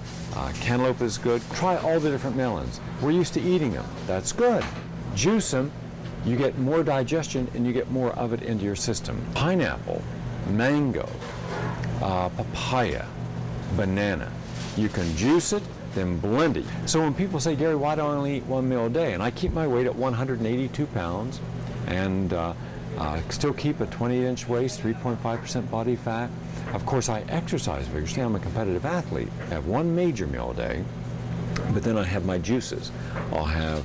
S7: Cantaloupe is good. Try all the different melons. We're used to eating them. That's good. Juice them. You get more digestion and you get more of it into your system. Pineapple, mango, papaya, banana. You can juice it, then blend it. So when people say, Gary, why do I only eat one meal a day? And I keep my weight at 182 pounds and still keep a 20-inch waist, 3.5% body fat. Of course, I exercise vigorously. I'm a competitive athlete. I have one major meal a day, but then I have my juices. I'll have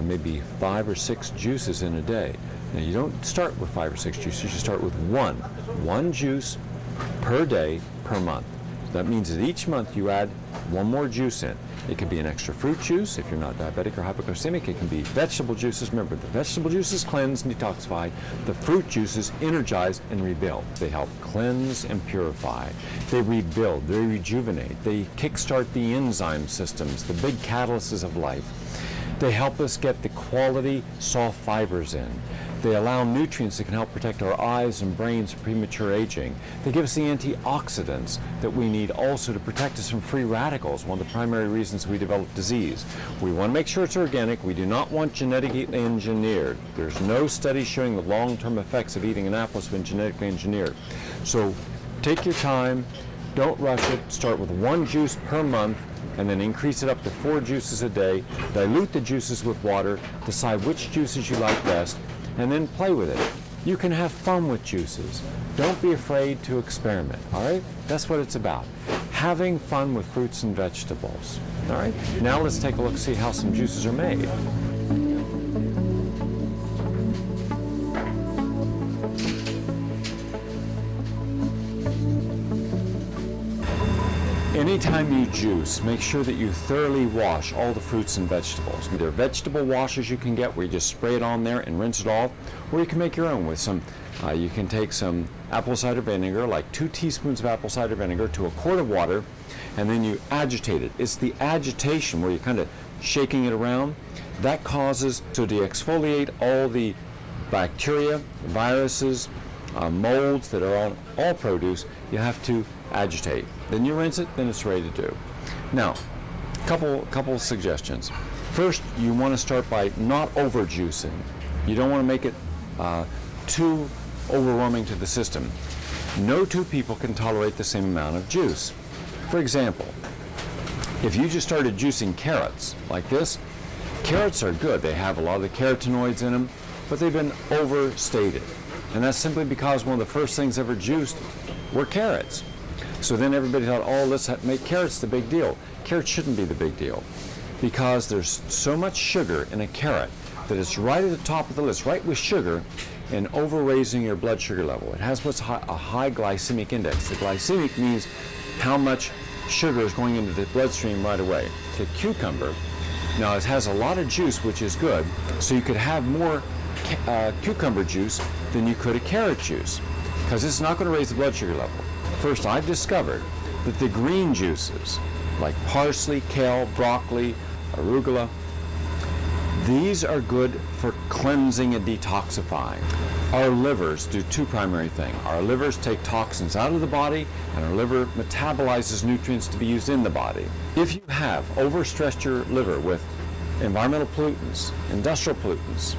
S7: maybe 5 or 6 juices in a day. Now, you don't start with 5 or 6 juices. You start with one juice per day per month. That means that each month you add one more juice in. It could be an extra fruit juice if you're not diabetic or hypoglycemic. It can be vegetable juices. Remember, the vegetable juices cleanse and detoxify. The fruit juices energize and rebuild. They help cleanse and purify. They rebuild, they rejuvenate. They kickstart the enzyme systems, the big catalysts of life. They help us get the quality soft fibers in. They allow nutrients that can help protect our eyes and brains from premature aging. They give us the antioxidants that we need also to protect us from free radicals, one of the primary reasons we develop disease. We want to make sure it's organic. We do not want genetically engineered. There's no study showing the long-term effects of eating an apple that's been genetically engineered. So take your time, don't rush it. Start with 1 juice per month, and then increase it up to 4 juices a day. Dilute the juices with water, decide which juices you like best, and then play with it. You can have fun with juices. Don't be afraid to experiment, all right? That's what it's about. Having fun with fruits and vegetables, all right? Now let's take a look and see how some juices are made. Anytime you juice, make sure that you thoroughly wash all the fruits and vegetables. There are vegetable washers you can get where you just spray it on there and rinse it off, or you can make your own with some, you can take some apple cider vinegar, like 2 teaspoons of apple cider vinegar to a quart of water, and then you agitate it. It's the agitation where you're kind of shaking it around that causes, so to exfoliate all the bacteria, viruses, molds that are on all produce, you have to agitate. Then you rinse it, then it's ready to do. Now, couple suggestions. First, you want to start by not over juicing. You don't want to make it too overwhelming to the system. No 2 people can tolerate the same amount of juice. For example, if you just started juicing carrots like this, carrots are good. They have a lot of the carotenoids in them, but they've been overstated. And that's simply because one of the first things ever juiced were carrots. So then everybody thought, oh, let's make carrots the big deal. Carrots shouldn't be the big deal because there's so much sugar in a carrot that it's right at the top of the list, right with sugar, and over-raising your blood sugar level. It has what's a high glycemic index. The glycemic means how much sugar is going into the bloodstream right away. The cucumber, now it has a lot of juice, which is good, so you could have more cucumber juice than you could a carrot juice, because it's not going to raise the blood sugar level. First, I've discovered that the green juices, like parsley, kale, broccoli, arugula, these are good for cleansing and detoxifying. Our livers do 2 primary things. Our livers take toxins out of the body, and our liver metabolizes nutrients to be used in the body. If you have overstressed your liver with environmental pollutants, industrial pollutants,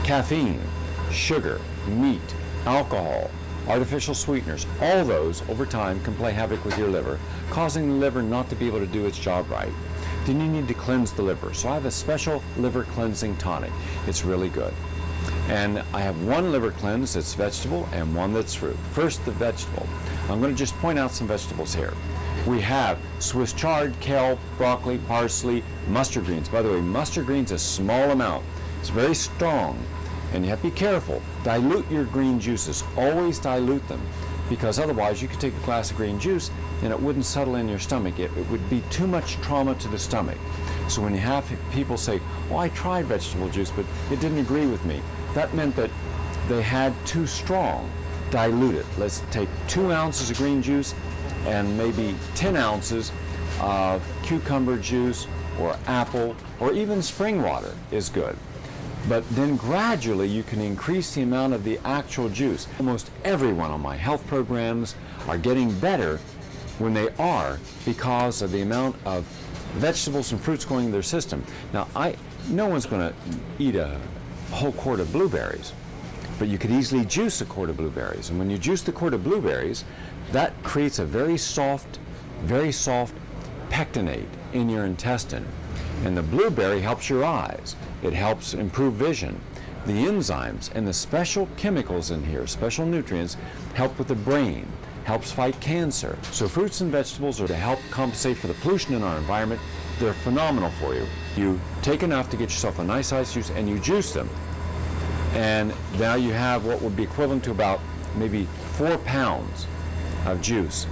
S7: caffeine, sugar, meat, alcohol, artificial sweeteners, all those over time can play havoc with your liver, causing the liver not to be able to do its job right. Then you need to cleanse the liver. So I have a special liver cleansing tonic. It's really good. And I have 1 liver cleanse that's vegetable and 1 that's fruit. First, the vegetable. I'm going to just point out some vegetables here. We have Swiss chard, kale, broccoli, parsley, mustard greens. By the way, mustard greens, a small amount. It's very strong. And you have to be careful. Dilute your green juices. Always dilute them, because otherwise you could take a glass of green juice and it wouldn't settle in your stomach. It would be too much trauma to the stomach. So when you have people say, oh, I tried vegetable juice, but it didn't agree with me, that meant that they had too strong. Dilute it. Let's take 2 ounces of green juice and maybe 10 ounces of cucumber juice or apple, or even spring water is good. But then gradually you can increase the amount of the actual juice. Almost everyone on my health programs are getting better when they are, because of the amount of vegetables and fruits going in their system. Now, no one's going to eat a whole quart of blueberries, but you could easily juice a quart of blueberries. And when you juice the quart of blueberries, that creates a very soft pectinate in your intestine. And the blueberry helps your eyes. It helps improve vision. The enzymes and the special chemicals in here, special nutrients, help with the brain, helps fight cancer. So fruits and vegetables are to help compensate for the pollution in our environment. They're phenomenal for you. You take enough to get yourself a nice ice juice and you juice them. And now you have what would be equivalent to about maybe 4 pounds of juice.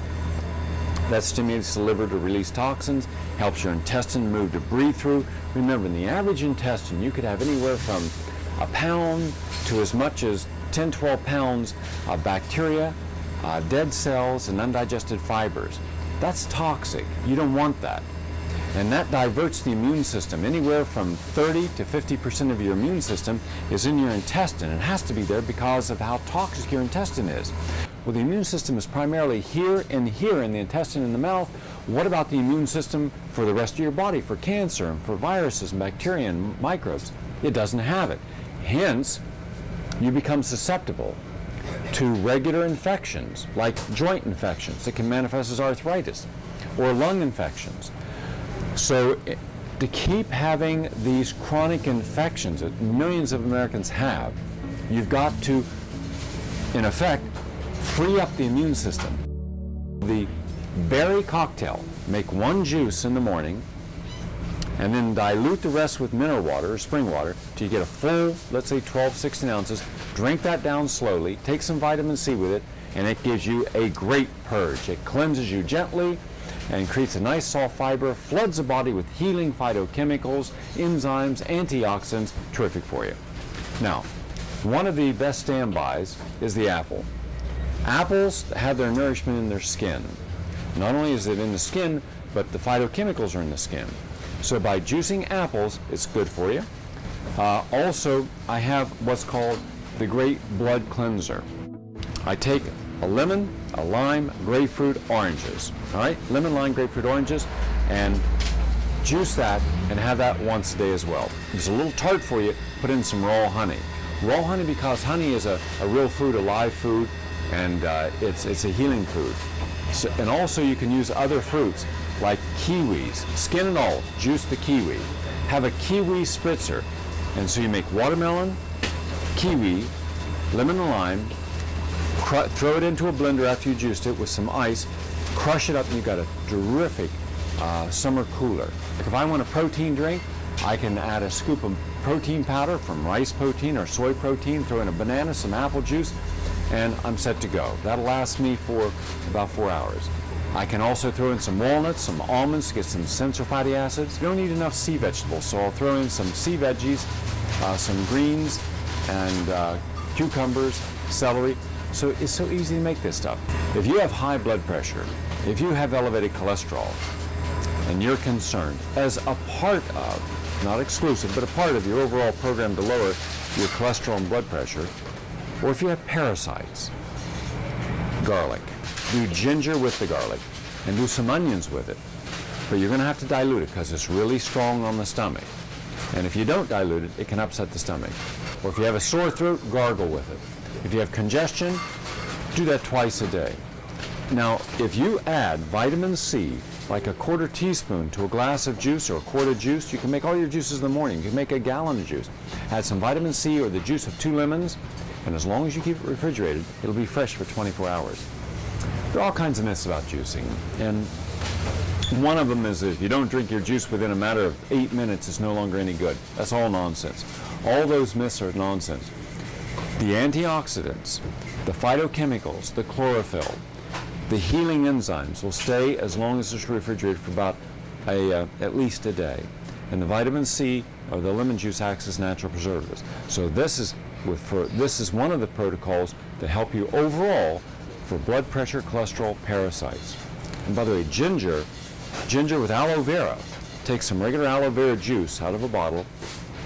S7: That stimulates the liver to release toxins, helps your intestine move debris through. Remember, in the average intestine, you could have anywhere from a pound to as much as 10, 12 pounds of bacteria, dead cells, and undigested fibers. That's toxic. You don't want that. And that diverts the immune system. Anywhere from 30 to 50% of your immune system is in your intestine. It has to be there because of how toxic your intestine is. Well, the immune system is primarily here in the intestine and the mouth. What about the immune system for the rest of your body, for cancer and for viruses and bacteria and microbes? It doesn't have it. Hence, you become susceptible to regular infections, like joint infections that can manifest as arthritis, or lung infections. So to keep having these chronic infections that millions of Americans have, you've got to, in effect, free up the immune system. The berry cocktail, make one juice in the morning, and then dilute the rest with mineral water or spring water till you get a full, let's say 12, 16 ounces. Drink that down slowly, take some vitamin C with it, and it gives you a great purge. It cleanses you gently and creates a nice soft fiber, floods the body with healing phytochemicals, enzymes, antioxidants, terrific for you. Now, one of the best standbys is the apple. Apples have their nourishment in their skin. Not only is it in the skin, but the phytochemicals are in the skin. So by juicing apples, it's good for you. Also, I have what's called the Great Blood Cleanser. I take a lemon, a lime, grapefruit, oranges. All right, lemon, lime, grapefruit, oranges, and juice that and have that once a day as well. It's a little tart for you, put in some raw honey. Raw honey because honey is a real food, a live food, and it's a healing food. So, and also you can use other fruits like kiwis, skin and all, juice the kiwi. Have a kiwi spritzer. And so you make watermelon, kiwi, lemon and lime, throw it into a blender after you juiced it with some ice, crush it up, and you've got a terrific summer cooler. If I want a protein drink, I can add a scoop of protein powder from rice protein or soy protein, throw in a banana, some apple juice, and I'm set to go. That'll last me for about 4 hours. I can also throw in some walnuts, some almonds to get some essential fatty acids. You don't need enough sea vegetables, so I'll throw in some sea veggies, some greens, and cucumbers, celery. So it's so easy to make this stuff. If you have high blood pressure, if you have elevated cholesterol, and you're concerned, as a part of, not exclusive, but a part of your overall program to lower your cholesterol and blood pressure, or if you have parasites, garlic. Do ginger with the garlic and do some onions with it. But you're going to have to dilute it because it's really strong on the stomach. And if you don't dilute it, it can upset the stomach. Or if you have a sore throat, gargle with it. If you have congestion, do that twice a day. Now, if you add vitamin C, like a quarter teaspoon to a glass of juice or a quart of juice, you can make all your juices in the morning. You can make a gallon of juice. Add some vitamin C or the juice of 2 lemons, and as long as you keep it refrigerated, it'll be fresh for 24 hours. There are all kinds of myths about juicing, and one of them is that if you don't drink your juice within a matter of 8 minutes, it's no longer any good. That's all nonsense. All those myths are nonsense. The antioxidants, the phytochemicals, the chlorophyll, the healing enzymes will stay as long as it's refrigerated for about at least a day. And the vitamin C or the lemon juice acts as natural preservatives. So this is one of the protocols to help you overall for blood pressure, cholesterol, parasites. And by the way, ginger with aloe vera. Take some regular aloe vera juice out of a bottle.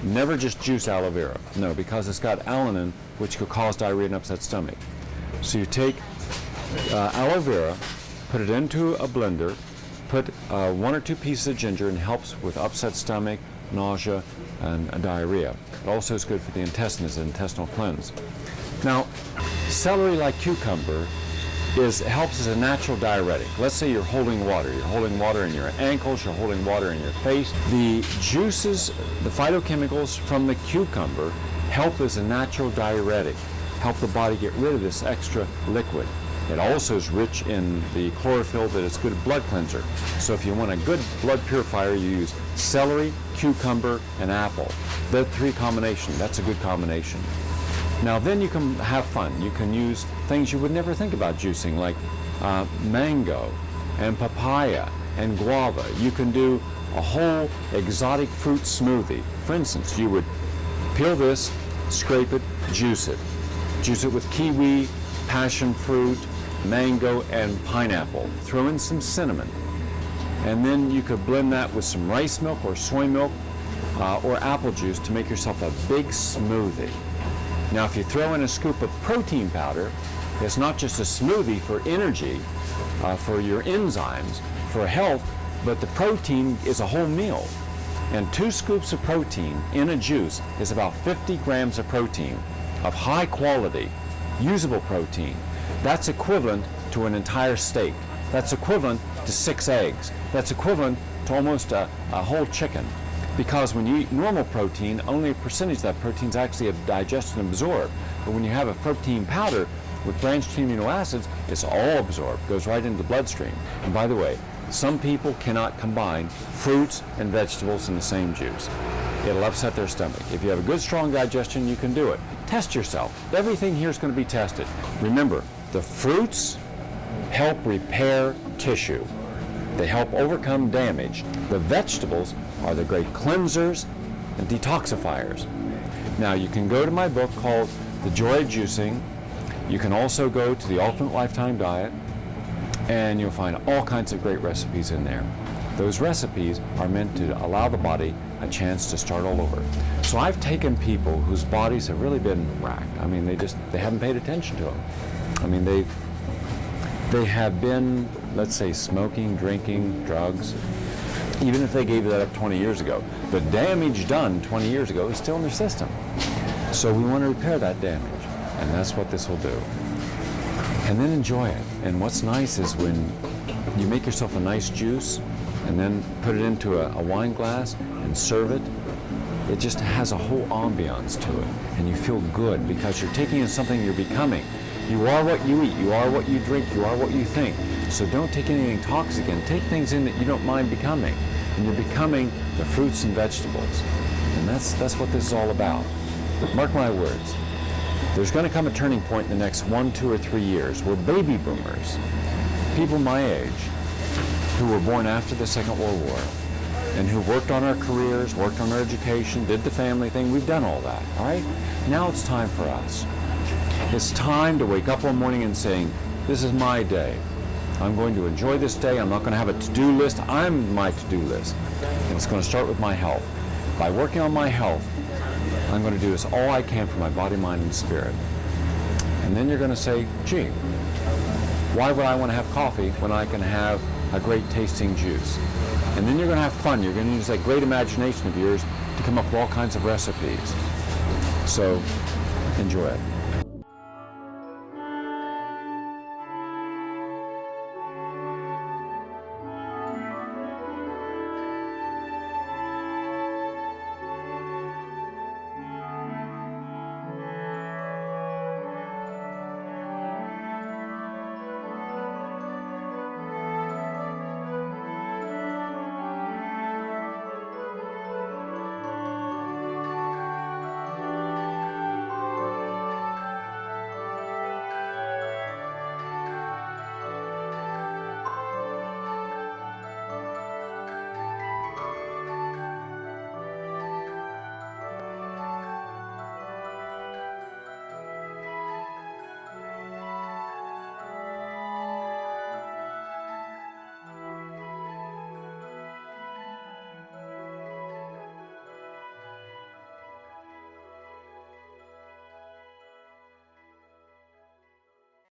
S7: Never just juice aloe vera. No, because it's got alanine, which could cause diarrhea and upset stomach. So you take aloe vera, put it into a blender, put 1 or 2 pieces of ginger, and helps with upset stomach, nausea, and diarrhea. It also is good for the intestines, an intestinal cleanse. Now, celery, like cucumber, helps as a natural diuretic. Let's say you're holding water. You're holding water in your ankles, you're holding water in your face. The juices, the phytochemicals from the cucumber help as a natural diuretic, help the body get rid of this extra liquid. It also is rich in the chlorophyll that is good blood cleanser. So if you want a good blood purifier, you use celery, cucumber, and apple. The 3 combination, that's a good combination. Now then you can have fun. You can use things you would never think about juicing, like mango and papaya and guava. You can do a whole exotic fruit smoothie. For instance, you would peel this, scrape it, juice it. Juice it with kiwi, passion fruit, mango, and pineapple. Throw in some cinnamon. And then you could blend that with some rice milk or soy milk or apple juice to make yourself a big smoothie. Now, if you throw in a scoop of protein powder, it's not just a smoothie for energy, for your enzymes, for health, but the protein is a whole meal. And 2 scoops of protein in a juice is about 50 grams of protein, of high quality, usable protein. That's equivalent to an entire steak. That's equivalent to 6 eggs. That's equivalent to almost a whole chicken. Because when you eat normal protein, only a percentage of that protein is actually digested and absorbed. But when you have a protein powder with branched amino acids, it's all absorbed, goes right into the bloodstream. And by the way, some people cannot combine fruits and vegetables in the same juice. It'll upset their stomach. If you have a good, strong digestion, you can do it. Test yourself. Everything here is going to be tested. Remember, the fruits help repair tissue. They help overcome damage. The vegetables are the great cleansers and detoxifiers. Now, you can go to my book called The Joy of Juicing. You can also go to the Ultimate Lifetime Diet, and you'll find all kinds of great recipes in there. Those recipes are meant to allow the body a chance to start all over. So I've taken people whose bodies have really been racked. I mean, they haven't paid attention to them. I mean, they have been, let's say, smoking, drinking, drugs. Even if they gave that up 20 years ago, the damage done 20 years ago is still in their system. So we want to repair that damage, and that's what this will do. And then enjoy it. And what's nice is when you make yourself a nice juice and then put it into a wine glass and serve it, it just has a whole ambiance to it. And you feel good because you're taking in something you're becoming. You are what you eat, you are what you drink, you are what you think. So don't take anything toxic in. Take things in that you don't mind becoming. And you're becoming the fruits and vegetables. And that's what this is all about. Mark my words. There's going to come a turning point in the next 1, 2, or 3 years where baby boomers, people my age, who were born after the Second World War, and who worked on our careers, worked on our education, did the family thing, we've done all that, all right? Now it's time for us. It's time to wake up one morning and saying, this is my day. I'm going to enjoy this day. I'm not going to have a to-do list. I'm my to-do list. And it's going to start with my health. By working on my health, I'm going to do this all I can for my body, mind, and spirit. And then you're going to say, gee, why would I want to have coffee when I can have a great tasting juice? And then you're going to have fun. You're going to use that great imagination of yours to come up with all kinds of recipes. So enjoy it.